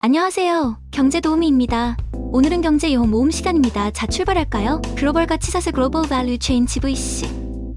안녕하세요. 경제도우미입니다. 오늘은 경제이용 모음 시간입니다. 자, 출발할까요? 글로벌 가치사슬 글로벌 밸류 체인 GVC.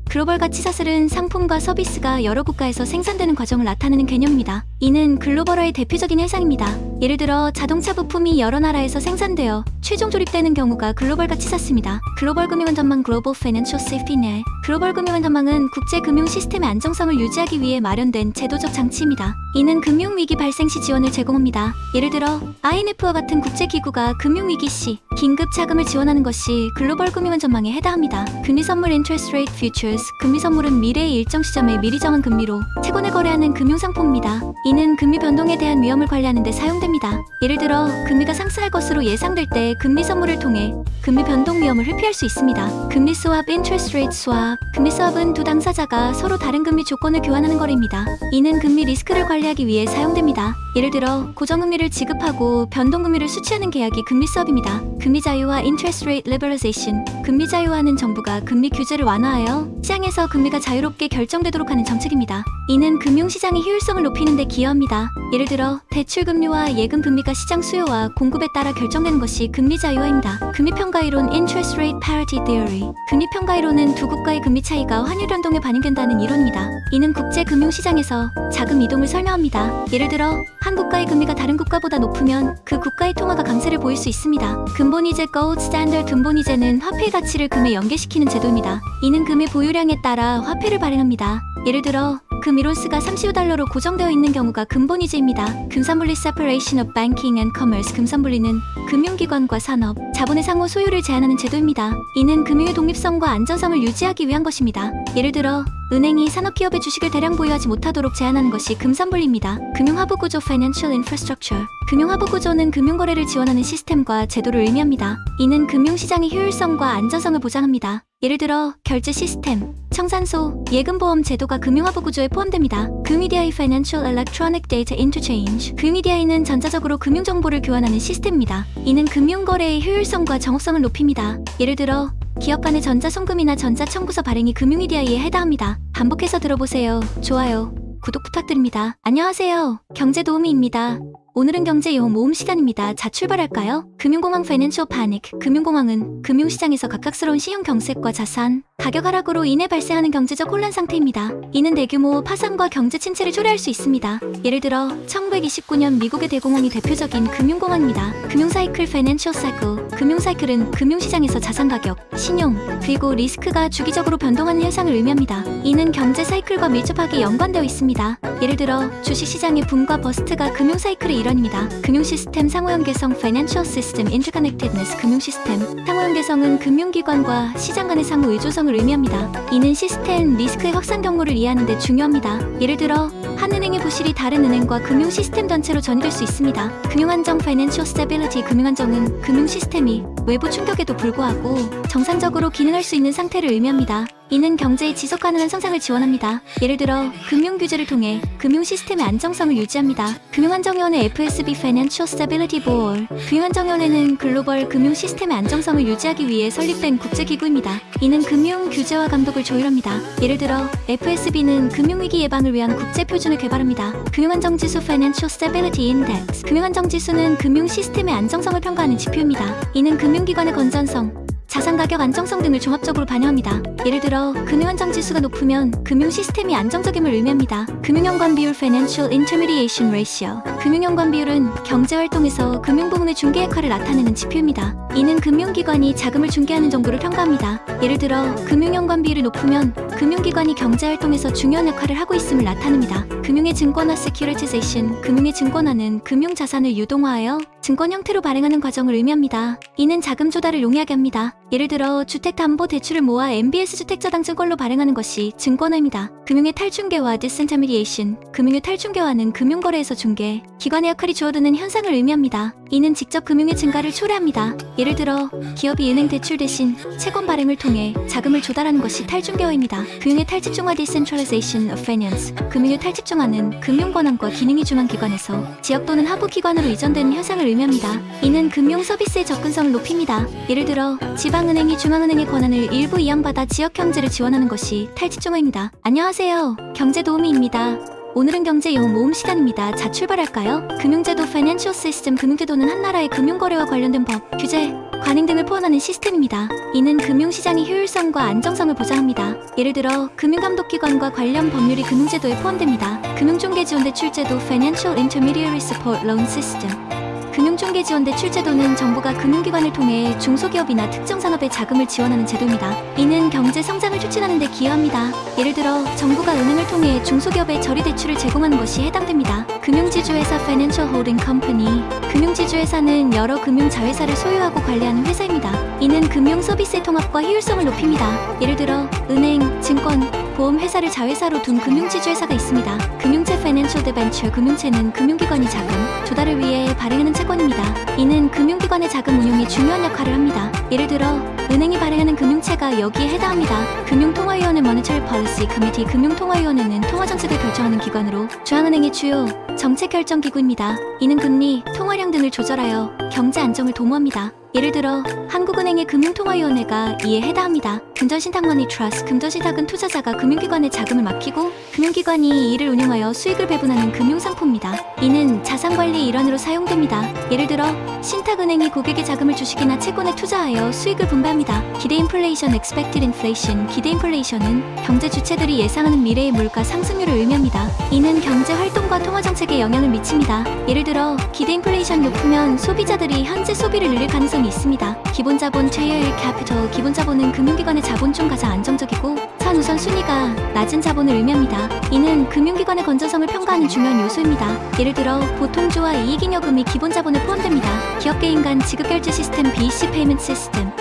글로벌 가치사슬은 상품과 서비스가 여러 국가에서 생산되는 과정을 나타내는 개념입니다. 이는 글로벌화의 대표적인 현상입니다. 예를 들어 자동차 부품이 여러 나라에서 생산되어 최종 조립되는 경우가 글로벌 가치사슬입니다. 글로벌 금융 전망 글로벌 파이낸셜 세이프티 넷. 글로벌 금융 전망은 국제 금융 시스템의 안정성을 유지하기 위해 마련된 제도적 장치입니다. 이는 금융 위기 발생 시 지원을 제공합니다. 예를 들어 IMF와 같은 국제 기구가 금융 위기 시 긴급 자금을 지원하는 것이 글로벌 금융 전망에 해당합니다. 금리 선물 interest rate futures. 금리 선물은 미래의 일정 시점에 미리 정한 금리로 채권을 거래하는 금융 상품입니다. 이는 금리 변동에 대한 위험을 관리하는 데 사용됩니다. 예를 들어 금리가 상승할 것으로 예상될 때 금리 선물을 통해 금리 변동 위험을 회피할 수 있습니다. 금리 스왑 interest rate swap. 금리 스왑은 두 당사자가 서로 다른 금리 조건을 교환하는 거래입니다. 이는 금리 리스크를 관리하기 위해 사용됩니다. 예를 들어 고정금리를 지급하고 변동금리를 수취하는 계약이 금리 스왑입니다. 금리 자유화 interest rate liberalization. 금리 자유화는 정부가 금리 규제를 완화하여 시장에서 금리가 자유롭게 결정되도록 하는 정책입니다. 이는 금융시장의 효율성을 높이는 데 기여합니다. 예를 들어 대출금리와 예금금리가 시장 수요와 공급에 따라 결정되는 것이 금리 자유화입니다. 금리평가이론 interest rate parity theory. 금리평가이론은 두 국가의 금리 차이가 환율 변동에 반영된다는 이론입니다. 이는 국제 금융시장에서 자금 이동을 설명합니다. 예를 들어 한 국가의 금리가 다른 국가보다 높으면 그 국가의 통화가 강세를 보일 수 있습니다. 근본이제 gold standard. 근본이제는 화폐의 가치를 금에 연계시키는 제도입니다. 이는 금의 보유량에 따라 화폐를 발행합니다. 예를 들어 금 1온스가 35달러로 고정되어 있는 경우가 근본이제입니다. 금산분리 separation of banking and commerce. 금산분리는 금융기관과 산업, 자본의 상호 소유를 제한하는 제도입니다. 이는 금융의 독립성과 안전성을 유지하기 위한 것입니다. 예를 들어 은행이 산업기업의 주식을 대량 보유하지 못하도록 제한하는 것이 금산분리입니다. 금융하부구조 financial infrastructure. 금융하부구조는 금융거래를 지원하는 시스템과 제도를 의미합니다. 이는 금융시장의 효율성과 안전성을 보장합니다. 예를 들어 결제 시스템, 청산소, 예금보험 제도가 금융하부구조에 포함됩니다. 금이디아의 financial electronic data interchange. 금이디아이는 전자적으로 금융정보를 교환하는 시스템입니다. 이는 금융거래의 효율성과 정확성을 높입니다. 예를 들어 기업 간의 전자송금이나 전자청구서 발행이 금융이디아이에 해당합니다. 반복해서 들어보세요. 좋아요, 구독 부탁드립니다. 안녕하세요. 경제도우미입니다. 오늘은 경제이용 모음 시간입니다. 자, 출발할까요? 금융공황 financial panic. 금융공황은 금융시장에서 갑작스러운 신용 경색과 자산 가격 하락으로 인해 발생하는 경제적 혼란 상태입니다. 이는 대규모 파산과 경제 침체를 초래할 수 있습니다. 예를 들어 1929년 미국의 대공황이 대표적인 금융공황입니다. 금융사이클 financial cycle. 금융사이클은 금융시장에서 자산 가격, 신용, 그리고 리스크가 주기적으로 변동하는 현상을 의미합니다. 이는 경제 사이클과 밀접하게 연관되어 있습니다. 예를 들어 주식시장의 붐과 버스트가 금융사이클의 일환입니다. 금융시스템 상호연계성 financial system interconnectedness. 금융시스템 상호연계성은 금융기관과 시장 간의 상호 의존성을 의미합니다. 이는 시스템 리스크의 확산 경로를 이해하는 데 중요합니다. 예를 들어 한 은행의 부실이 다른 은행과 금융 시스템 전체로 전이될 수 있습니다. 금융안정 financial stability. 금융안정은 금융 시스템이 외부 충격에도 불구하고 정상적으로 기능할 수 있는 상태를 의미합니다. 이는 경제의 지속 가능한 성장을 지원합니다. 예를 들어 금융 규제를 통해 금융 시스템의 안정성을 유지합니다. 금융안정위원회 FSB Financial Stability Board. 금융안정위원회는 글로벌 금융 시스템의 안정성을 유지하기 위해 설립된 국제기구입니다. 이는 금융 규제와 감독을 조율합니다. 예를 들어 FSB는 금융위기 예방을 위한 국제 표준을 개발합니다. 금융안정지수 Financial Stability Index. 금융안정지수는 금융 시스템의 안정성을 평가하는 지표입니다. 이는 금융기관의 건전성, 자산가격 안정성 등을 종합적으로 반영합니다. 예를 들어 금융안정지수가 높으면 금융 시스템이 안정적임을 의미합니다. 금융연관 비율 Financial Intermediation Ratio. 금융연관 비율은 경제활동에서 금융부문의 중개 역할을 나타내는 지표입니다. 이는 금융기관이 자금을 중개하는 정도를 평가합니다. 예를 들어 금융연관 비율이 높으면 금융기관이 경제활동에서 중요한 역할을 하고 있음을 나타냅니다. 금융의 증권화 Securitization. 금융의 증권화는 금융자산을 유동화하여 증권 형태로 발행하는 과정을 의미합니다. 이는 자금 조달을 용이하게 합니다. 예를 들어 주택담보대출을 모아 MBS 주택저당증권로 발행하는 것이 증권화입니다. 금융의 탈중개화 Disintermediation. 금융의 탈중개화는 금융거래에서 중개, 기관의 역할이 주어드는 현상을 의미합니다. 이는 직접 금융의 증가를 초래합니다. 예를 들어 기업이 은행 대출 대신 채권 발행을 통해 자금을 조달하는 것이 탈중개화입니다. 금융의 탈집중화 Decentralization of Finance. 금융의 탈집중화는 금융 권한과 기능이 중한 기관에서 지역 또는 하부 기관으로 이전되는 현상을 의미합니다. 이는 금융 서비스의 접근성을 높입니다. 예를 들어 지방은행이 중앙은행의 권한을 일부 이양받아 지역 경제를 지원하는 것이 탈집중화입니다. 안녕하세요. 경제도우미입니다. 오늘은 경제 영어 모음 시간입니다. 자, 출발할까요? 금융제도 Financial System. 금융제도는 한 나라의 금융거래와 관련된 법, 규제, 관행 등을 포함하는 시스템입니다. 이는 금융시장의 효율성과 안정성을 보장합니다. 예를 들어 금융감독기관과 관련 법률이 금융제도에 포함됩니다. 금융중개지원대출제도 Financial Intermediary Support Loan System. 금융중개지원대출제도는 정부가 금융기관을 통해 중소기업이나 특정 산업에 자금을 지원하는 제도입니다. 이는 경제 성장을 촉진하는 데 기여합니다. 예를 들어 정부가 은행을 통해 중소기업에 저리대출을 제공하는 것이 해당됩니다. 금융지주회사 Financial Holding Company. 금융지주회사는 여러 금융자회사를 소유하고 관리하는 회사입니다. 이는 금융 서비스의 통합과 효율성을 높입니다. 예를 들어 은행, 증권, 보험회사를 자회사로 둔 금융지주회사가 있습니다. 금융채 Financial Debenture. 금융채는 금융기관이 자금 조달을 위해 발행하는 채권입니다. 이는 금융기관의 자금 운용에 중요한 역할을 합니다. 예를 들어 은행이 발행하는 금융채가 여기에 해당합니다. 금융통화위원회 Monetary Policy Committee. 금융통화위원회는 통화정책을 결정하는 기관으로 중앙은행의 주요 정책결정기구입니다. 이는 금리, 통화량 등을 조절하여 경제 안정을 도모합니다. 예를 들어 한국은행의 금융통화위원회가 이에 해당합니다. 금전신탁머니 트러스트. 금전신탁은 투자자가 금융기관에 자금을 맡기고 금융기관이 이를 운용하여 수익을 배분하는 금융상품입니다. 이는 자산관리의 일환으로 사용됩니다. 예를 들어 신탁은행이 고객의 자금을 주식이나 채권에 투자하여 수익을 분배합니다. 기대 인플레이션 Expected Inflation. 기대 인플레이션은 경제 주체들이 예상하는 미래의 물가 상승률을 의미합니다. 이는 경제 활동과 통화정책에 영향을 미칩니다. 예를 들어 기대 인플레이션이 높으면 소비자들이 현재 소비를 늘릴 가능성이 있습니다. 기본자본 Tier Capital. 기본자본은 금융기관의 자본 중 가장 안정적이고 선우선 순위가 낮은 자본을 의미합니다. 이는 금융기관의 건전성을 평가하는 중요한 요소입니다. 예를 들어 보통조와 이익잉여금이 기본자본에 포함됩니다. 기업 개인 간 지급결제 시스템 BC Payment System.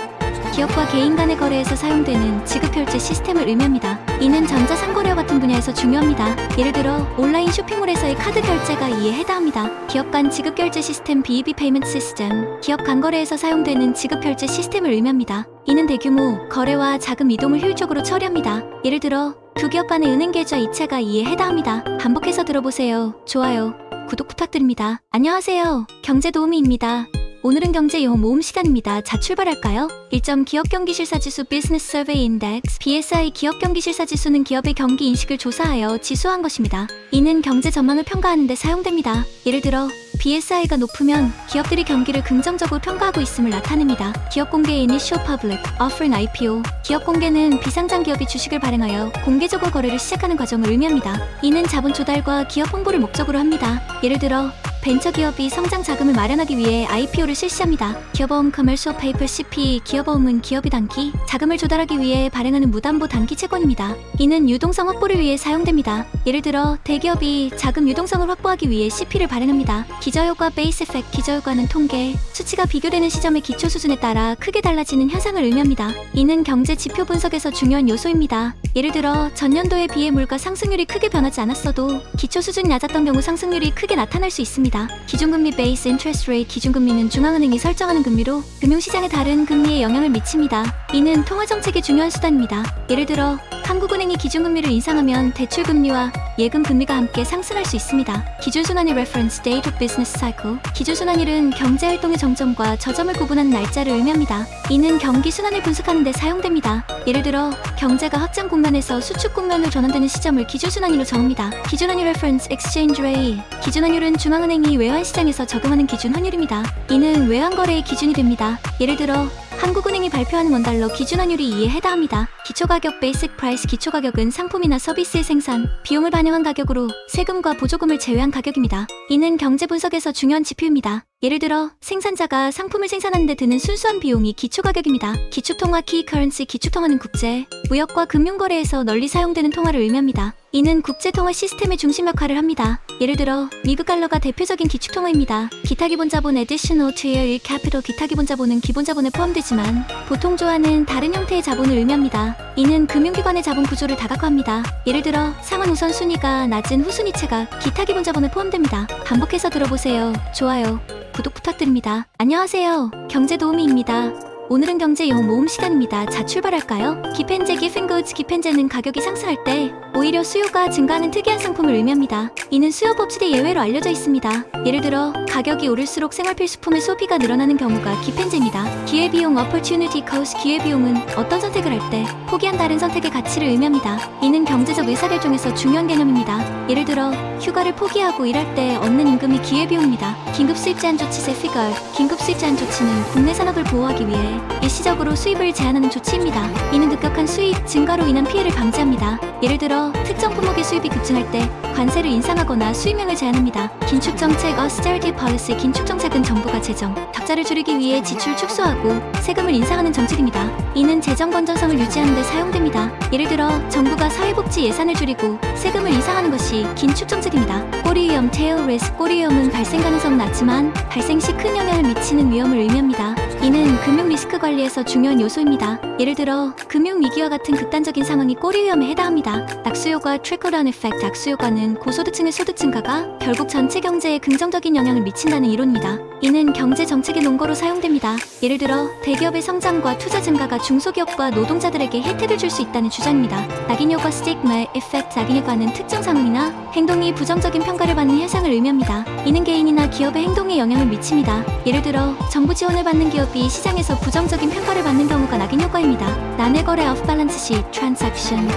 기업과 개인 간의 거래에서 사용되는 지급결제 시스템을 의미합니다. 이는 전자상거래와 같은 분야에서 중요합니다. 예를 들어 온라인 쇼핑몰에서의 카드 결제가 이에 해당합니다. 기업 간 지급결제 시스템 BEB Payment System. 기업 간 거래에서 사용되는 지급결제 시스템을 의미합니다. 이는 대규모 거래와 자금 이동을 효율적으로 처리합니다. 예를 들어 두 기업 간의 은행 계좌 이체가 이에 해당합니다. 반복해서 들어보세요. 좋아요, 구독 부탁드립니다. 안녕하세요, 경제도우미입니다. 오늘은 경제 영어 모음 시간입니다. 자, 출발할까요? 1점 기업 경기 실사지수 Business Survey Index. BSI 기업 경기 실사지수는 기업의 경기 인식을 조사하여 지수화한 것입니다. 이는 경제 전망을 평가하는 데 사용됩니다. 예를 들어 BSI가 높으면 기업들이 경기를 긍정적으로 평가하고 있음을 나타냅니다. 기업 공개 Initial Public Offering IPO. 기업 공개는 비상장 기업이 주식을 발행하여 공개적으로 거래를 시작하는 과정을 의미합니다. 이는 자본 조달과 기업 홍보를 목적으로 합니다. 예를 들어 벤처기업이 성장 자금을 마련하기 위해 IPO를 실시합니다. 기업어음 Commercial Paper CP. 기업어음은 기업이 단기 자금을 조달하기 위해 발행하는 무담보 단기 채권입니다. 이는 유동성 확보를 위해 사용됩니다. 예를 들어 대기업이 자금 유동성을 확보하기 위해 CP를 발행합니다. 기저효과 Base Effect. 기저효과는 통계, 수치가 비교되는 시점의 기초 수준에 따라 크게 달라지는 현상을 의미합니다. 이는 경제 지표 분석에서 중요한 요소입니다. 예를 들어 전년도에 비해 물가 상승률이 크게 변하지 않았어도 기초 수준이 낮았던 경우 상승률이 크게 나타날 수 있습니다. 기준금리 Base Interest Rate. 기준금리는 중앙은행이 설정하는 금리로 금융시장의 다른 금리에 영향을 미칩니다. 이는 통화정책의 중요한 수단입니다. 예를 들어 한국은행이 기준금리를 인상하면 대출금리와 예금금리가 함께 상승할 수 있습니다. 기준순환일 Reference Date of Business Cycle. 기준순환일은 경제활동의 정점과 저점을 구분하는 날짜를 의미합니다. 이는 경기 순환을 분석하는 데 사용됩니다. 예를 들어 경제가 확장 국면에서 수축 국면으로 전환되는 시점을 기준순환일로 정합니다. 기준환율 Reference Exchange Rate. 기준환율은 중앙은행이 외환시장에서 적용하는 기준환율입니다. 이는 외환거래의 기준이 됩니다. 예를 들어 한국은행이 발표하는 원달러 기준환율이 이에 해당합니다. 기초가격 Basic Price. 기초가격은 상품이나 서비스의 생산, 비용을 반영한 가격으로 세금과 보조금을 제외한 가격입니다. 이는 경제 분석에서 중요한 지표입니다. 예를 들어 생산자가 상품을 생산하는 데 드는 순수한 비용이 기초가격입니다. 기축통화 Key Currency. 기축통화는 국제, 무역과 금융거래에서 널리 사용되는 통화를 의미합니다. 이는 국제통화 시스템의 중심 역할을 합니다. 예를 들어 미국 달러가 대표적인 기축통화입니다. 기타기본자본 Additional Tier Capital. 기타기본자본은 기본자본에 포함되지만 보통조와는 다른 형태의 자본을 의미합니다. 이는 금융기관의 자본 구조를 다각화합니다. 예를 들어 상한 우선순위가 낮은 후순위채가 기타기본자본에 포함됩니다. 반복해서 들어보세요. 좋아요, 구독 부탁드립니다. 안녕하세요, 경제도우미입니다. 오늘은 경제 영어 모음 시간입니다. 자, 출발할까요? 기펜제 Giffen Goods. 기펜제는 가격이 상승할 때 오히려 수요가 증가하는 특이한 상품을 의미합니다. 이는 수요 법칙의 예외로 알려져 있습니다. 예를 들어 가격이 오를수록 생활필수품의 소비가 늘어나는 경우가 기펜제입니다. 기회비용 opportunity cost. 기회비용은 어떤 선택을 할 때 포기한 다른 선택의 가치를 의미합니다. 이는 경제적 의사결정에서 중요한 개념입니다. 예를 들어 휴가를 포기하고 일할 때 얻는 임금이 기회비용입니다. 긴급 수입 제한 조치 세피걸. 긴급 수입 제한 조치는 국내 산업을 보호하기 위해 일시적으로 수입을 제한하는 조치입니다. 이는 급격한 수입 증가로 인한 피해를 방지합니다. 예를 들어 특정 품목의 수입이 급증할 때 관세를 인상하거나 수입량을 제한합니다. 긴축정책 austerity policy. 긴축정책은 정부가 재정 적자를 줄이기 위해 지출 축소하고 세금을 인상하는 정책입니다. 이는 재정 건전성을 유지하는 데 사용됩니다. 예를 들어 정부가 사회복지 예산을 줄이고 세금을 인상하는 것이 긴축정책입니다. 꼬리 위험 tail risk. 꼬리 위험은 발생 가능성은 낮지만 발생 시 큰 영향을 미치는 위험을 의미합니다. 이는 금융 리스크 관리에서 중요한 요소입니다. 예를 들어 금융 위기와 같은 극단적인 상황이 꼬리 위험에 해당합니다. 낙수효과 trickle-down effect. 악수효과는 고소득층의 소득 증가가 결국 전체 경제에 긍정적인 영향을 미친다는 이론입니다. 이는 경제 정책의 논거로 사용됩니다. 예를 들어 대기업의 성장과 투자 증가가 중소기업과 노동자들에게 혜택을 줄 수 있다는 주장입니다. 낙인효과 stigma effect. 낙인효과는 특정 상황이나 행동이 부정적인 평가를 받는 현상을 의미합니다. 이는 개인이나 기업의 행동에 영향을 미칩니다. 예를 들어 정부 지원을 받는 기업이 시장에서 부정적인 평가를 받는 경우가 낙인효과입니다. 난해거래 off balance sheet transaction.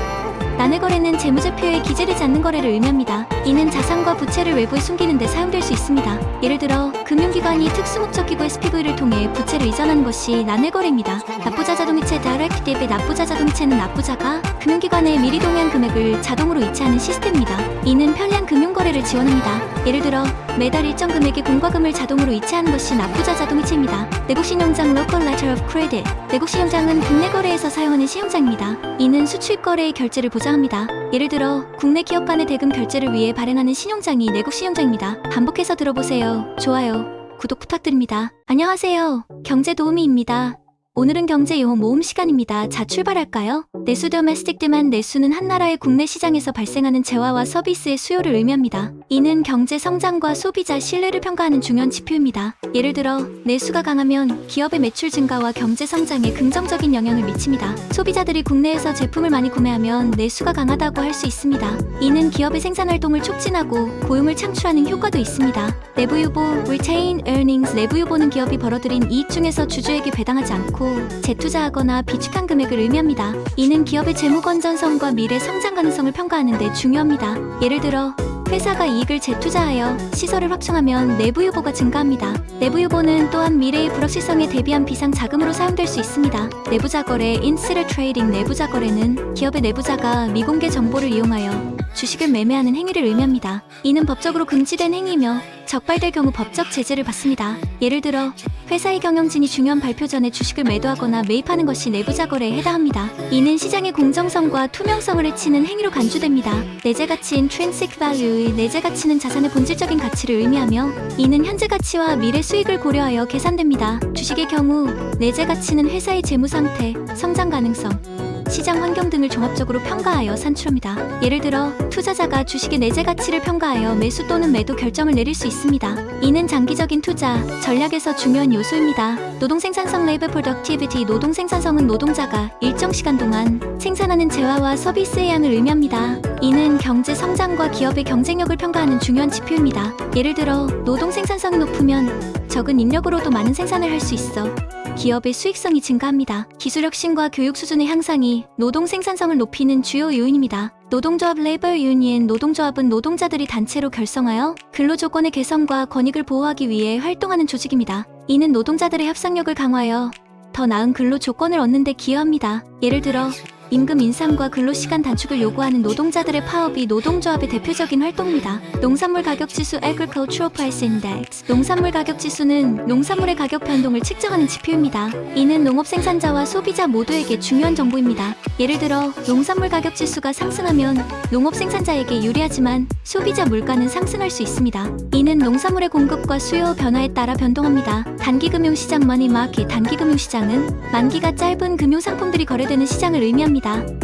난해거래는 재무제표에 기재되지 않는 거래를 의미합니다. 이는 자산과 부채를 외부에 숨기는 데 사용될 수 있습니다. 예를 들어 금융기관이 특수목적기구 SPV를 통해 부채를 이전하는 것이 난해거래입니다. 납부자 자동이체 direct debit. 납부자 자동이체는 납부자가 금융기관에 미리 동의한 금액을 자동으로 이체하는 시스템입니다. 이는 편리한 금융거래를 지원합니다. 예를 들어 매달 일정 금액의 공과금을 자동으로 이체하는 것이 납부자 자동이체입니다. 내국신용장 local letter of credit. 내국신용장은 국내 거래에서 사용하는 신용장입니다. 이는 수출입 거래의 결제를 보장합니다. 예를 들어 국내 기업 간의 대금 결제를 위해 발행하는 신용장이 내국신용장입니다. 반복해서 들어보세요. 좋아요, 구독 부탁드립니다. 안녕하세요, 경제도우미입니다. 오늘은 경제용어 모음 시간입니다. 자, 출발할까요? 내수 domestic demand. 내수는 한 나라의 국내 시장에서 발생하는 재화와 서비스의 수요를 의미합니다. 이는 경제 성장과 소비자 신뢰를 평가하는 중요한 지표입니다. 예를 들어 내수가 강하면 기업의 매출 증가와 경제 성장에 긍정적인 영향을 미칩니다. 소비자들이 국내에서 제품을 많이 구매하면 내수가 강하다고 할 수 있습니다. 이는 기업의 생산활동을 촉진하고 고용을 창출하는 효과도 있습니다. 내부유보 retain earnings. 내부유보는 기업이 벌어들인 이익 중에서 주주에게 배당하지 않고 재투자하거나 비축한 금액을 의미합니다. 이는 기업의 재무 건전성과 미래 성장 가능성을 평가하는 데 중요합니다. 예를 들어 회사가 이익을 재투자하여 시설을 확충하면 내부유보가 증가합니다. 내부유보는 또한 미래의 불확실성에 대비한 비상 자금으로 사용될 수 있습니다. 내부자거래 insider trading. 내부자거래는 기업의 내부자가 미공개 정보를 이용하여 주식을 매매하는 행위를 의미합니다. 이는 법적으로 금지된 행위이며 적발될 경우 법적 제재를 받습니다. 예를 들어 회사의 경영진이 중요한 발표 전에 주식을 매도하거나 매입하는 것이 내부자 거래에 해당합니다. 이는 시장의 공정성과 투명성을 해치는 행위로 간주됩니다. 내재 가치 intrinsic value. 내재 가치는 자산의 본질적인 가치를 의미하며 이는 현재 가치와 미래 수익을 고려하여 계산됩니다. 주식의 경우 내재 가치는 회사의 재무 상태, 성장 가능성, 시장 환경 등을 종합적으로 평가하여 산출합니다. 예를 들어 투자자가 주식의 내재 가치를 평가하여 매수 또는 매도 결정을 내릴 수 있습니다. 이는 장기적인 투자 전략에서 중요한 요소입니다. 노동 생산성 labor productivity. 노동 생산성은 노동자가 일정 시간 동안 생산하는 재화와 서비스의 양을 의미합니다. 이는 경제 성장과 기업의 경쟁력을 평가하는 중요한 지표입니다. 예를 들어 노동 생산성이 높으면 적은 인력으로도 많은 생산을 할 수 있어 기업의 수익성이 증가합니다. 기술 혁신과 교육 수준의 향상이 노동 생산성을 높이는 주요 요인입니다. 노동조합 labor union. 노동조합은 노동자들이 단체로 결성하여 근로조건의 개선과 권익을 보호하기 위해 활동하는 조직입니다. 이는 노동자들의 협상력을 강화하여 더 나은 근로 조건을 얻는 데 기여합니다. 예를 들어 임금 인상과 근로시간 단축을 요구하는 노동자들의 파업이 노동조합의 대표적인 활동입니다. 농산물 가격지수 Agricultural Price Index. 농산물 가격지수는 농산물의 가격 변동을 측정하는 지표입니다. 이는 농업 생산자와 소비자 모두에게 중요한 정보입니다. 예를 들어 농산물 가격지수가 상승하면 농업 생산자에게 유리하지만 소비자 물가는 상승할 수 있습니다. 이는 농산물의 공급과 수요 변화에 따라 변동합니다. 단기금융시장 Money Market. 단기금융시장은 만기가 짧은 금융상품들이 거래되는 시장을 의미합니다.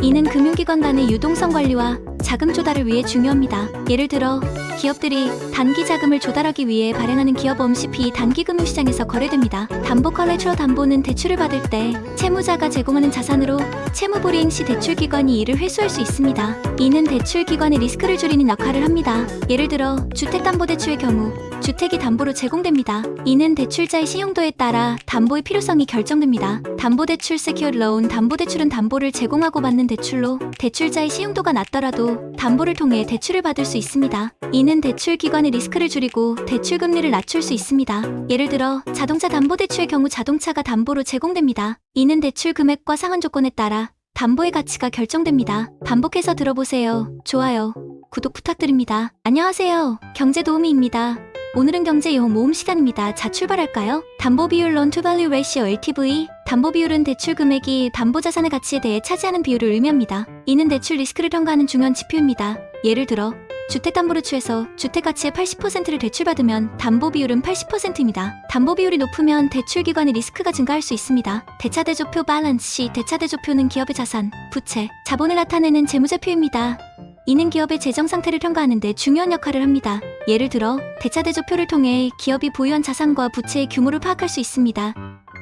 이는 금융기관 간의 유동성 관리와 자금 조달을 위해 중요합니다. 예를 들어 기업들이 단기 자금을 조달하기 위해 발행하는 기업보험 CP 단기 금융시장에서 거래됩니다. 담보 컬레트럴 담보는 대출을 받을 때 채무자가 제공하는 자산으로 채무 불이행 시 대출기관이 이를 회수할 수 있습니다. 이는 대출기관의 리스크를 줄이는 역할을 합니다. 예를 들어 주택담보대출의 경우 주택이 담보로 제공됩니다. 이는 대출자의 신용도에 따라 담보의 필요성이 결정됩니다. 담보대출 secured loan 담보대출은 담보를 제공하고 받는 대출로 대출자의 신용도가 낮더라도 담보를 통해 대출을 받을 수 있습니다. 이는 대출기관의 리스크를 줄이고 대출금리를 낮출 수 있습니다. 예를 들어 자동차 담보대출의 경우 자동차가 담보로 제공됩니다. 이는 대출 금액과 상환 조건에 따라 담보의 가치가 결정됩니다. 반복해서 들어보세요. 좋아요, 구독 부탁드립니다. 안녕하세요. 경제도우미입니다. 오늘은 경제용 모음 시간입니다. 자, 출발할까요? 담보비율 Loan to Value Ratio LTV. 담보비율은 대출 금액이 담보자산의 가치에 대해 차지하는 비율을 의미합니다. 이는 대출 리스크를 평가하는 중요한 지표입니다. 예를 들어 주택담보를 취해서 주택가치의 80%를 대출받으면 담보비율은 80%입니다. 담보비율이 높으면 대출기관의 리스크가 증가할 수 있습니다. 대차대조표 밸런스 시. 대차대조표는 기업의 자산, 부채, 자본을 나타내는 재무제표입니다. 이는 기업의 재정 상태를 평가하는 데 중요한 역할을 합니다. 예를 들어 대차대조표를 통해 기업이 보유한 자산과 부채의 규모를 파악할 수 있습니다.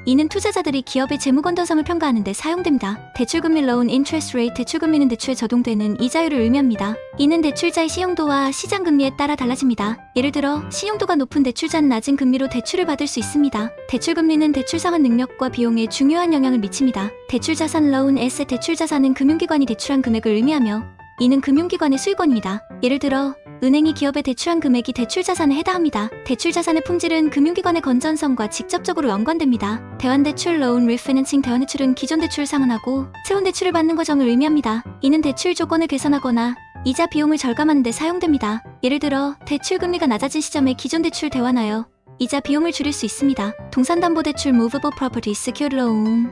이는 투자자들이 기업의 재무 건전성을 평가하는 데 사용됩니다. 대출금리 Loan Interest Rate. 대출금리는 대출에 적용되는 이자율을 의미합니다. 이는 대출자의 신용도와 시장금리에 따라 달라집니다. 예를 들어 신용도가 높은 대출자는 낮은 금리로 대출을 받을 수 있습니다. 대출금리는 대출 상환 능력과 비용에 중요한 영향을 미칩니다. 대출자산 Loan Asset. 대출자산은 금융기관이 대출한 금액을 의미하며 이는 금융기관의 수익원입니다. 예를 들어 은행이 기업에 대출한 금액이 대출자산에 해당합니다. 대출자산의 품질은 금융기관의 건전성과 직접적으로 연관됩니다. 대환대출 Loan Refinancing. 대환대출은 기존 대출을 상환하고 새로운 대출을 받는 과정을 의미합니다. 이는 대출 조건을 개선하거나 이자 비용을 절감하는 데 사용됩니다. 예를 들어 대출금리가 낮아진 시점에 기존 대출을 대환하여 이자 비용을 줄일 수 있습니다. 동산담보대출 Movable Property Secured Loan.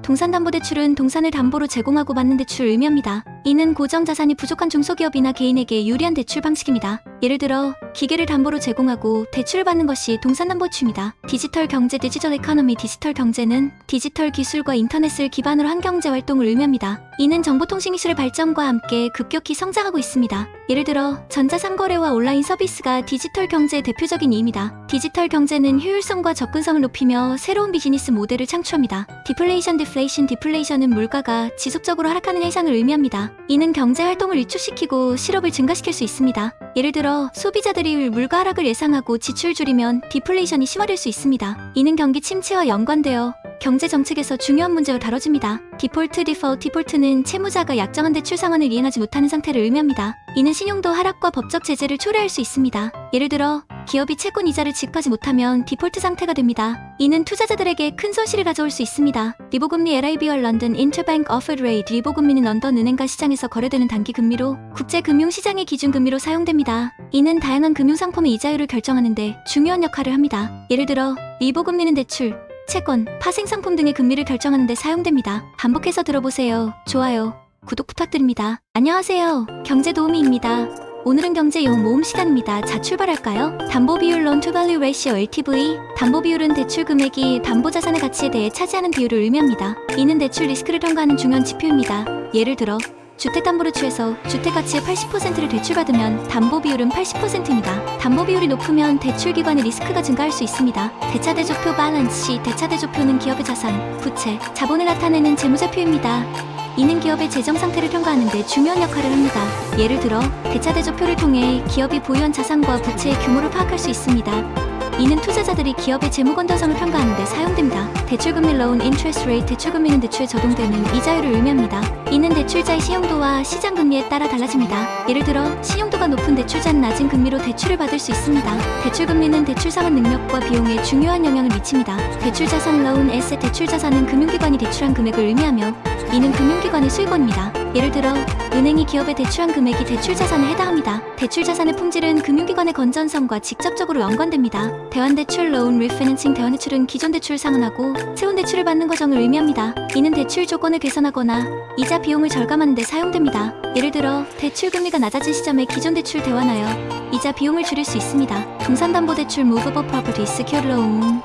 동산담보대출은 동산을 담보로 제공하고 받는 대출을 의미합니다. 이는 고정자산이 부족한 중소기업이나 개인에게 유리한 대출 방식입니다. 예를 들어 기계를 담보로 제공하고 대출을 받는 것이 동산담보대출입니다. 디지털 경제 디지털 이코노미. 디지털 경제는 디지털 기술과 인터넷을 기반으로 한 경제 활동을 의미합니다. 이는 정보통신 기술의 발전과 함께 급격히 성장하고 있습니다. 예를 들어 전자상거래와 온라인 서비스가 디지털 경제의 대표적인 예입니다. 디지털 경제는 효율성과 접근성을 높이며 새로운 비즈니스 모델을 창출합니다. 디플레이션 디플레이션. 디플레이션은 물가가 지속적으로 하락하는 현상을 의미합니다. 이는 경제 활동을 위축시키고 실업을 증가시킬 수 있습니다. 예를 들어 소비자들이 물가 하락을 예상하고 지출을 줄이면 디플레이션이 심화될 수 있습니다. 이는 경기 침체와 연관되어 경제 정책에서 중요한 문제로 다뤄집니다. 디폴트 디폴트. 디폴트는 채무자가 약정한 대출 상환을 이행하지 못하는 상태를 의미합니다. 이는 신용도 하락과 법적 제재를 초래할 수 있습니다. 예를 들어 기업이 채권 이자를 지급하지 못하면 디폴트 상태가 됩니다. 이는 투자자들에게 큰 손실을 가져올 수 있습니다. 리보금리 LIBOR 런던 인터뱅크 오퍼드 레이트. 리보금리는 런던 은행가 시장에서 거래되는 단기 금리로 국제금융시장의 기준금리로 사용됩니다. 이는 다양한 금융상품의 이자율을 결정하는 데 중요한 역할을 합니다. 예를 들어 리보금리는 대출, 채권, 파생상품 등의 금리를 결정하는 데 사용됩니다. 반복해서 들어보세요. 좋아요, 구독 부탁드립니다. 안녕하세요. 경제도우미입니다. 오늘은 경제용 모음 시간입니다. 자, 출발할까요? 담보비율 Loan to Value Ratio LTV. 담보비율은 대출 금액이 담보자산의 가치에 대해 차지하는 비율을 의미합니다. 이는 대출 리스크를 평가하는 중요한 지표입니다. 예를 들어 주택담보를 취해서 주택가치의 80%를 대출받으면 담보비율은 80%입니다. 담보비율이 높으면 대출기관의 리스크가 증가할 수 있습니다. 대차대조표 밸런스 시. 대차대조표는 기업의 자산, 부채, 자본을 나타내는 재무제표입니다. 이는 기업의 재정 상태를 평가하는 데 중요한 역할을 합니다. 예를 들어 대차대조표를 통해 기업이 보유한 자산과 부채의 규모를 파악할 수 있습니다. 이는 투자자들이 기업의 재무 건전성을 평가하는 데 사용됩니다. 대출금리 Loan Interest Rate. 대출금리는 대출에 적용되는 이자율을 의미합니다. 이는 대출자의 신용도와 시장금리에 따라 달라집니다. 예를 들어 신용도가 높은 대출자는 낮은 금리로 대출을 받을 수 있습니다. 대출금리는 대출 상환 능력과 비용에 중요한 영향을 미칩니다. 대출자산 Loan Asset. 대출자산은 금융기관이 대출한 금액을 의미하며 이는 금융기관의 수익원입니다. 예를 들어 은행이 기업에 대출한 금액이 대출자산에 해당합니다. 대출자산의 품질은 금융기관의 건전성과 직접적으로 연관됩니다. 대환대출 Loan Refinancing. 대환대출은 기존 대출을 상환하고 새로운 대출을 받는 과정을 의미합니다. 이는 대출 조건을 개선하거나 이자 비용을 절감하는 데 사용됩니다. 예를 들어 대출금리가 낮아진 시점에 기존 대출을 대환하여 이자 비용을 줄일 수 있습니다. 동산담보대출 Movable Property Secured Loan.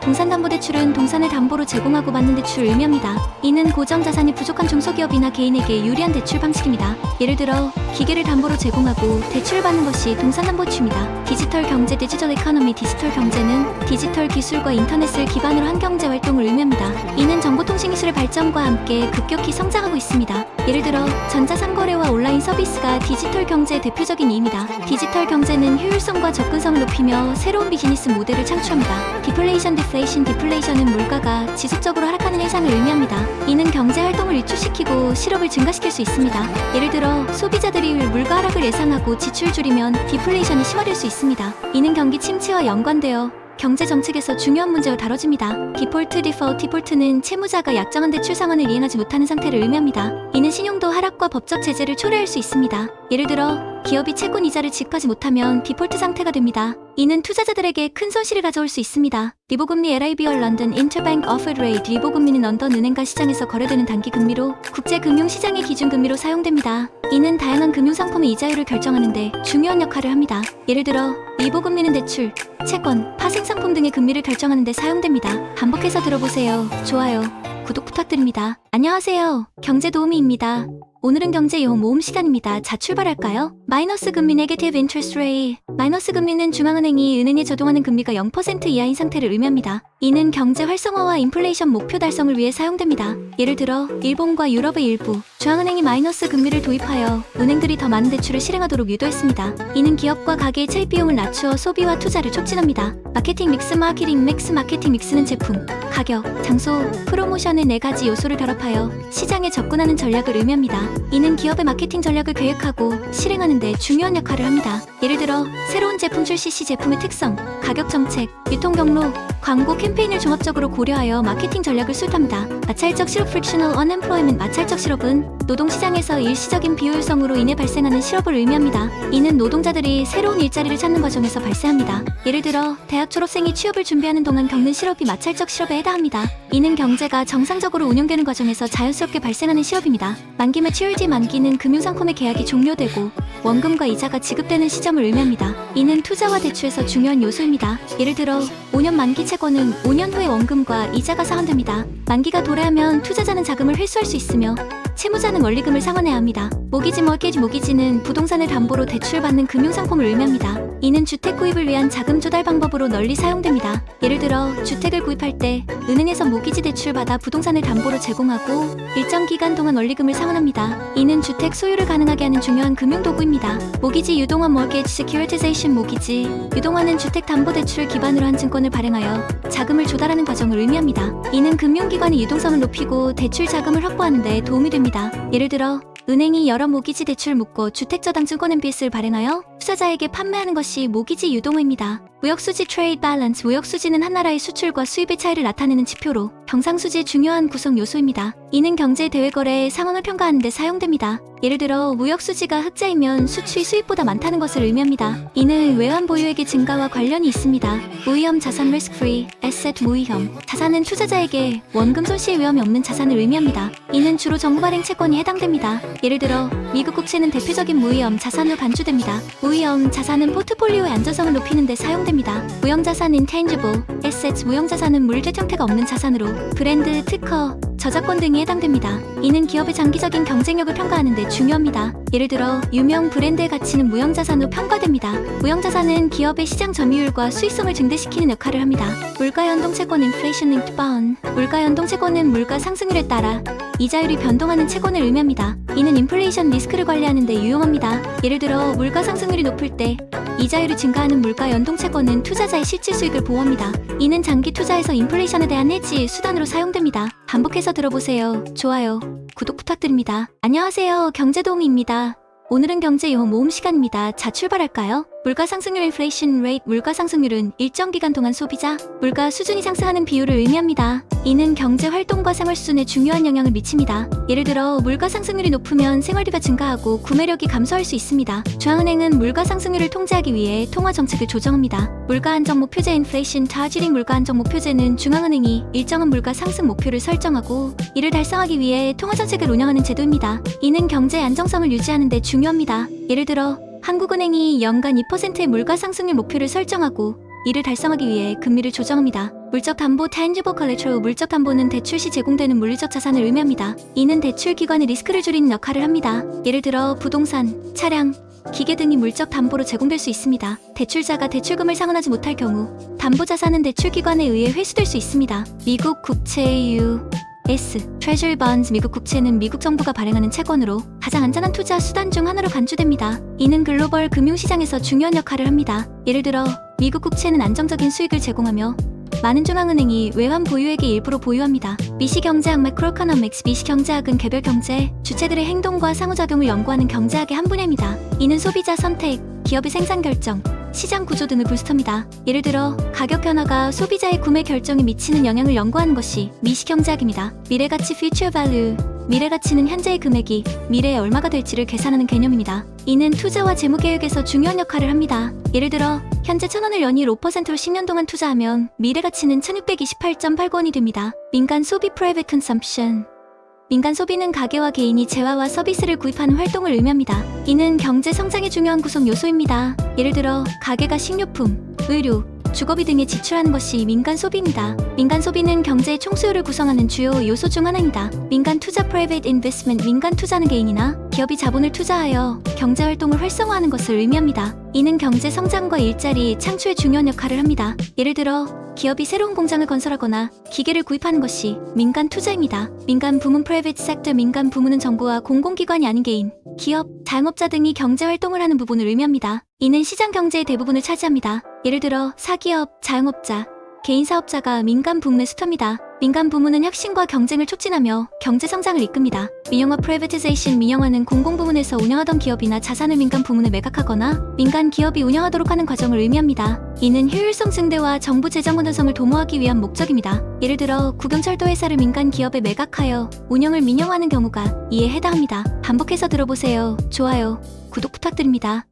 동산담보대출은 동산을 담보로 제공하고 받는 대출을 의미합니다. 이는 고정자산이 부족한 중소기업이나 개인에게 유리한 대출 방식입니다. 예를 들어 기계를 담보로 제공하고 대출을 받는 것이 동산담보대출입니다. 디지털 경제 디지털 이코노미 디지털 경제는 디지털 기술과 인터넷을 기반으로 한 경제 활동을 의미합니다. 이는 정보통신 기술의 발전과 함께 급격히 성장하고 있습니다. 예를 들어 전자상거래와 온라인 서비스가 디지털 경제의 대표적인 예입니다. 디지털 경제는 효율성과 접근성을 높이며 새로운 비즈니스 모델을 창출합니다. 디플레이션, 디플레이션은 물가가 지속적으로 하락하는 현상을 의미합니다. 이는 경제 활동을 위축시키고 실업을 증가시킬 수 있습니다. 예를 들어 소비자들이 물가 하락을 예상하고 지출을 줄이면 디플레이션이 심화될 수 있습니다. 이는 경기 침체와 연관되어 경제 정책에서 중요한 문제로 다뤄집니다. 디폴트는 채무자가 약정한 대출 상환을 이행하지 못하는 상태를 의미합니다. 이는 신용도 하락과 법적 제재를 초래할 수 있습니다. 예를 들어 기업이 채권 이자를 지급하지 못하면 디폴트 상태가 됩니다. 이는 투자자들에게 큰 손실을 가져올 수 있습니다. 리보금리 LIBor 런던 인터뱅크 오퍼드 레이트 리보금리는 런던 은행가 시장에서 거래되는 단기 금리로 국제금융시장의 기준금리로 사용됩니다. 이는 다양한 금융상품의 이자율을 결정하는 데 중요한 역할을 합니다. 예를 들어 리보금리는 대출, 채권, 파생상품 등의 금리를 결정하는 데 사용됩니다. 반복해서 들어보세요. 좋아요, 구독 부탁드립니다. 안녕하세요. 경제도우미입니다. 오늘은 경제용 모음 시간입니다. 자, 출발할까요? 마이너스 금리 네게티브 인트레스트 레이트. 마이너스 금리는 중앙은행이 은행에 저동하는 금리가 0% 이하인 상태를 의미합니다. 이는 경제 활성화와 인플레이션 목표 달성을 위해 사용됩니다. 예를 들어 일본과 유럽의 일부 중앙은행이 마이너스 금리를 도입하여 은행들이 더 많은 대출을 실행하도록 유도했습니다. 이는 기업과 가게의 차입 비용을 낮추어 소비와 투자를 촉진합니다. 마케팅 믹스는 제품, 가격, 장소, 프로모션의 4가지 요소를 결합하여 시장에 접근하는 전략을 의미합니다. 이는 기업의 마케팅 전략을 계획하고 실행하는 데 중요한 역할을 합니다. 예를 들어 새로운 제품 출시 시 제품의 특성, 가격 정책, 유통 경로, 광고 캠페인을 종합적으로 고려하여 마케팅 전략을 수립합니다. 마찰적 실업 frictional unemployment. 마찰적 실업은 노동시장에서 일시적인 비효율성으로 인해 발생하는 실업을 의미합니다. 이는 노동자들이 새로운 일자리를 찾는 과정에서 발생합니다. 예를 들어 대학 졸업생이 취업을 준비하는 동안 겪는 실업이 마찰적 실업에 해당합니다. 이는 경제가 정상적으로 운영되는 과정에서 자연스럽게 발생하는 실업입니다. 만기 maturity. 만기는 금융상품의 계약이 종료되고 원금과 이자가 지급되는 시점을 의미합니다. 이는 투자와 대출에서 중요한 요소입니다. 예를 들어 5년 만기 채권은 5년 후에 원금과 이자가 상환됩니다. 만기가 도래하면 투자자는 자금을 회수할 수 있으며 채무자는 원리금을 상환해야 합니다. 모기지는 부동산을 담보로 대출받는 금융상품을 의미합니다. 이는 주택 구입을 위한 자금 조달 방법으로 널리 사용됩니다. 예를 들어 주택을 구입할 때 은행에서 모기지 대출을 받아 부동산을 담보로 제공하고 일정 기간 동안 원리금을 상환합니다. 이는 주택 소유를 가능하게 하는 중요한 금융도구입니다. 모기지 유동화 mortgage securitization. 모기지 유동화는 주택담보대출을 기반으로 한 증권을 발행하여 자금을 조달하는 과정을 의미합니다. 이는 금융기관의 유동성을 높이고 대출 자금을 확보하는 데 도움이 됩니다. 예를 들어 은행이 여러 모기지 대출을 묶고 주택저당 증권 MBS를 발행하여 투자자에게 판매하는 것이 모기지 유동화입니다. 무역수지 trade balance. 무역수지는 한 나라의 수출과 수입의 차이를 나타내는 지표로 경상수지의 중요한 구성 요소입니다. 이는 경제 대외거래의 상황을 평가하는 데 사용됩니다. 예를 들어 무역수지가 흑자이면 수출이 수입보다 많다는 것을 의미합니다. 이는 외환 보유액의 증가와 관련이 있습니다. 무위험 자산 risk free asset. 무위험 자산은 투자자에게 원금 손실 위험이 없는 자산을 의미합니다. 이는 주로 정부 발행 채권이 해당됩니다. 예를 들어 미국 국채는 대표적인 무위험 자산으로 간주됩니다. 무위험 자산은 포트폴리오의 안전성을 높이는 데 사용됩니다. 무형자산 intangible assets. 무형자산은 물질 형태가 없는 자산으로 브랜드, 특허, 저작권 등이 해당됩니다. 이는 기업의 장기적인 경쟁력을 평가하는 데 중요합니다. 예를 들어 유명 브랜드의 가치는 무형자산으로 평가됩니다. 무형자산은 기업의 시장 점유율과 수익성을 증대시키는 역할을 합니다. 물가연동채권 inflation linked bond. 물가연동채권은 물가 상승률에 따라 이자율이 변동하는 채권을 의미합니다. 이는 인플레이션 리스크를 관리하는 데 유용합니다. 예를 들어 물가 상승률이 높을 때 이자율이 증가하는 물가 연동채권은 투자자의 실질 수익을 보호합니다. 이는 장기 투자에서 인플레이션에 대한 해지 수단으로 사용됩니다. 반복해서 들어보세요. 좋아요, 구독 부탁드립니다. 안녕하세요. 경제도우미입니다. 오늘은 경제용 모음 시간입니다. 자, 출발할까요? 물가 상승률 inflation rate. 물가 상승률은 일정 기간 동안 소비자 물가 수준이 상승하는 비율을 의미합니다. 이는 경제 활동과 생활 수준에 중요한 영향을 미칩니다. 예를 들어 물가 상승률이 높으면 생활비가 증가하고 구매력이 감소할 수 있습니다. 중앙은행은 물가 상승률을 통제하기 위해 통화 정책을 조정합니다. 물가 안정 목표제 inflation targeting. 물가 안정 목표제는 중앙은행이 일정한 물가 상승 목표를 설정하고 이를 달성하기 위해 통화 정책을 운영하는 제도입니다. 이는 경제 안정성을 유지하는 데 중요합니다. 예를 들어 한국은행이 연간 2%의 물가 상승률 목표를 설정하고 이를 달성하기 위해 금리를 조정합니다. 물적 담보 tangible collateral 물적 담보는 대출 시 제공되는 물리적 자산을 의미합니다. 이는 대출 기관의 리스크를 줄이는 역할을 합니다. 예를 들어 부동산, 차량, 기계 등이 물적 담보로 제공될 수 있습니다. 대출자가 대출금을 상환하지 못할 경우 담보 자산은 대출 기관에 의해 회수될 수 있습니다. 미국 국채 U.S. Treasury Bonds 미국 국채는 미국 정부가 발행하는 채권으로 가장 안전한 투자 수단 중 하나로 간주됩니다. 이는 글로벌 금융시장에서 중요한 역할을 합니다. 예를 들어 미국 국채는 안정적인 수익을 제공하며 많은 중앙은행이 외환 보유액의 일부로 보유합니다. 미시경제학 Macroeconomics 미시경제학은 개별 경제, 주체들의 행동과 상호작용을 연구하는 경제학의 한 분야입니다. 이는 소비자 선택, 기업의 생산 결정, 시장 구조 등을 부스터입니다. 예를 들어 가격 변화가 소비자의 구매 결정에 미치는 영향을 연구하는 것이 미시경제학입니다. 미래가치 Future Value 미래가치는 현재의 금액이 미래에 얼마가 될지를 계산하는 개념입니다. 이는 투자와 재무계획에서 중요한 역할을 합니다. 예를 들어 현재 1,000원을 연이을 5%로 10년 동안 투자하면 미래가치는 1,628.89원이 됩니다. 민간 소비 Private Consumption 민간 소비는 가계와 개인이 재화와 서비스를 구입하는 활동을 의미합니다. 이는 경제 성장의 중요한 구성 요소입니다. 예를 들어 가계가 식료품, 의료, 주거비 등에 지출하는 것이 민간 소비입니다. 민간 소비는 경제의 총수요를 구성하는 주요 요소 중 하나입니다. 민간 투자 Private Investment 민간 투자는 개인이나 기업이 자본을 투자하여 경제 활동을 활성화하는 것을 의미합니다. 이는 경제 성장과 일자리 창출에 중요한 역할을 합니다. 예를 들어 기업이 새로운 공장을 건설하거나 기계를 구입하는 것이 민간 투자입니다. 민간 부문 Private Sector 민간 부문은 정부와 공공기관이 아닌 개인, 기업, 자영업자 등이 경제 활동을 하는 부분을 의미합니다. 이는 시장 경제의 대부분을 차지합니다. 예를 들어 사기업, 자영업자, 개인 사업자가 민간 부문의 수터입니다. 민간 부문은 혁신과 경쟁을 촉진하며 경제 성장을 이끕니다. 민영화 Privatization 민영화는 공공부문에서 운영하던 기업이나 자산을 민간 부문에 매각하거나 민간 기업이 운영하도록 하는 과정을 의미합니다. 이는 효율성 증대와 정부 재정 운영성을 도모하기 위한 목적입니다. 예를 들어 국영철도 회사를 민간 기업에 매각하여 운영을 민영화하는 경우가 이에 해당합니다. 반복해서 들어보세요. 좋아요, 구독 부탁드립니다.